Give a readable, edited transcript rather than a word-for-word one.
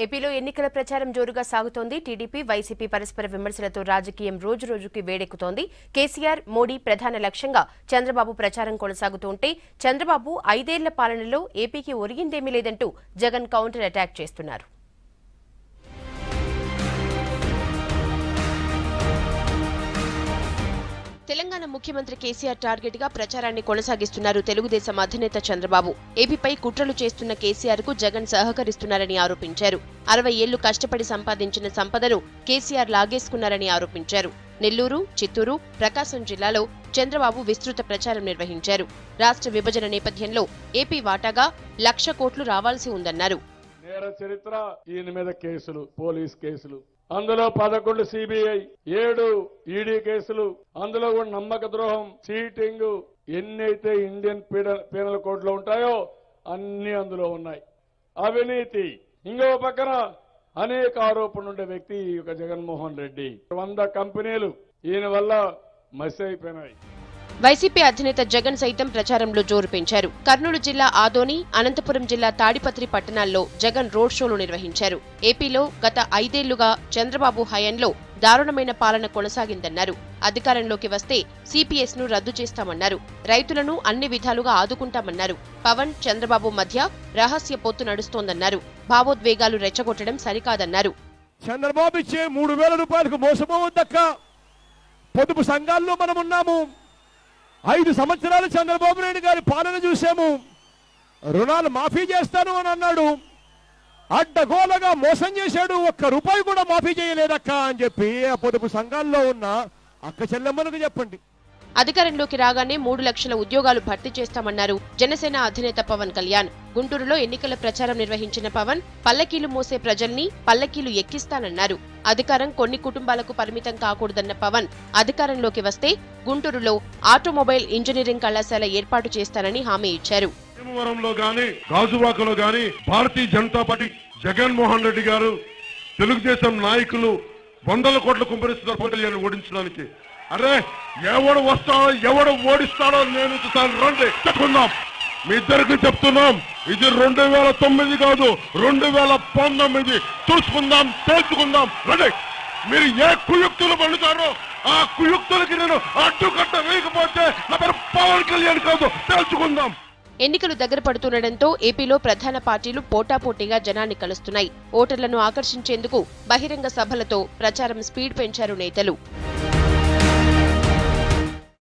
ఏపీలో ఎన్నికల ప్రచారం జోరుగా సాగుతోంది. టీడీపీ వైసీపీ పరస్పర విమర్శలతో రాజకీయం రోజురోజుకి వేడెక్కుతోంది. కేసీఆర్, మోడీ ప్రధాన లక్ష్యంగా చంద్రబాబు ప్రచారం కొనసాగుతుంటే చంద్రబాబు 5 ఏళ్ల పాలనలో ఏపీకి ఒరిగిందేమీ లేదంటూ జగన్ కౌంటర్ అటాక్ చేస్తున్నారు. తెలంగాణ ముఖ్యమంత్రి కేసీఆర్ టార్గెట్ గా ప్రచారాన్ని కొనసాగిస్తున్నారు తెలుగుదేశం అధినేత చంద్రబాబు. ఏపీపై కుట్రలు చేస్తున్న కేసీఆర్ కు జగన్ సహకరిస్తున్నారని ఆరోపించారు. 60 ఏళ్లు కష్టపడి సంపాదించిన సంపదను కేసీఆర్ లాగేసుకున్నారని ఆరోపించారు. నెల్లూరు, చిత్తూరు, ప్రకాశం జిల్లాలో చంద్రబాబు విస్తృత ప్రచారం నిర్వహించారు. రాష్ట్ర విభజన నేపథ్యంలో ఏపీ వాటాగా 1,00,000 కోట్లు రావాల్సి ఉందన్నారు. నేర చరిత్ర, ఈయన మీద కేసులు, పోలీస్ కేసులు, అందులో 11 సిబిఐ, 7 ఈడీ కేసులు, అందులో కూడా నమ్మక ద్రోహం, చీటింగ్, ఎన్నైతే ఇండియన్ పీనల్ కోడ్ లో ఉంటాయో అన్ని అందులో ఉన్నాయి. అవినీతి, ఇంకో పక్కన అనేక ఆరోపణలు ఉండే వ్యక్తి ఒక జగన్మోహన్ రెడ్డి. 100 కంపెనీలు ఈయన వల్ల మసి అయిపోయినాయి. వైసీపీ అధినేత జగన్ సైతం ప్రచారంలో జోరు పెంచారు. కర్నూలు జిల్లా ఆదోని, అనంతపురం జిల్లా తాడిపత్రి పట్టణాల్లో జగన్ రోడ్ షోలు నిర్వహించారు. ఏపీలో గత 5 ఏళ్లుగా చంద్రబాబు హయాంలో దారుణమైన పాలన కొనసాగిందన్నారు. అధికారంలోకి వస్తే సిపిఎస్ ను రద్దు చేస్తామన్నారు. రైతులను అన్ని విధాలుగా ఆదుకుంటామన్నారు. పవన్, చంద్రబాబు మధ్య రహస్య పొత్తు నడుస్తోందన్నారు. భావోద్వేగాలు రెచ్చగొట్టడం సరికాదన్నారు. చంద్రబాబు ఇచ్చే 3,000 రూపాయలకు మోసపోవద్దక్క. పొదుపు సంఘాల్లో మనమున్నాము. 5 సంవత్సరాలు చంద్రబాబు నాయుడు గారి పాలన చూశాము. రుణాలు మాఫీ చేస్తాను అని అన్నాడు. అడ్డగోలగా మోసం చేశాడు. 1 రూపాయి కూడా మాఫీ చేయలేదక్క అని చెప్పి ఆ పొదుపు సంఘాల్లో ఉన్న అక్క చెల్లెమ్మలకు చెప్పండి. అధికారంలోకి రాగానే 3 లక్షల ఉద్యోగాలు భర్తీ చేస్తామన్నారు జనసేన అధినేత పవన్ కళ్యాణ్. గుంటూరులో ఎన్నికల ప్రచారం నిర్వహించిన పవన్ పల్లకీలు మోసే ప్రజల్ని పల్లకీలు ఎక్కిస్తానన్నారు. అధికారం కొన్ని కుటుంబాలకు పరిమితం కాకూడదన్న పవన్ అధికారంలోకి వస్తే గుంటూరులో ఆటోమొబైల్ ఇంజనీరింగ్ కళాశాల ఏర్పాటు చేస్తానని హామీ ఇచ్చారు. గాజువాకలో గాని భారతీయ జనతా పార్టీ జగన్మోహన్ రెడ్డి గారు, తెలుగుదేశం నాయకులు 100 కోట్లు కుంభరిస్తున్నారు పోటీలను ఓడించడానికి. అరే ఎవడు వస్తాడో ఎవడు ఓడిస్తాడో నేను రండి చెప్పుకుందాం. మీ ఇద్దరికి చెప్తున్నాం, ఇది 2009 కాదు 2019. చూసుకుందాం, తెలుసుకుందాం రండి. మీరు ఏ కుయుక్తులు పండుతారో ఆ కుయుక్తులకి నేను అడ్డుకట్ట వేయకపోతే నా పేరు పవన్ కళ్యాణ్ కాదు, తెలుసుకుందాం. ఎన్నికలు దగ్గర పడుతుండటంతో ఏపీలో ప్రధాన పార్టీలు పోటాపోటీగా జనాన్ని కలుస్తున్నాయి. ఓటర్లను ఆకర్షించేందుకు బహిరంగ సభలతో ప్రచారం స్పీడ్ పెంచారు నేతలు.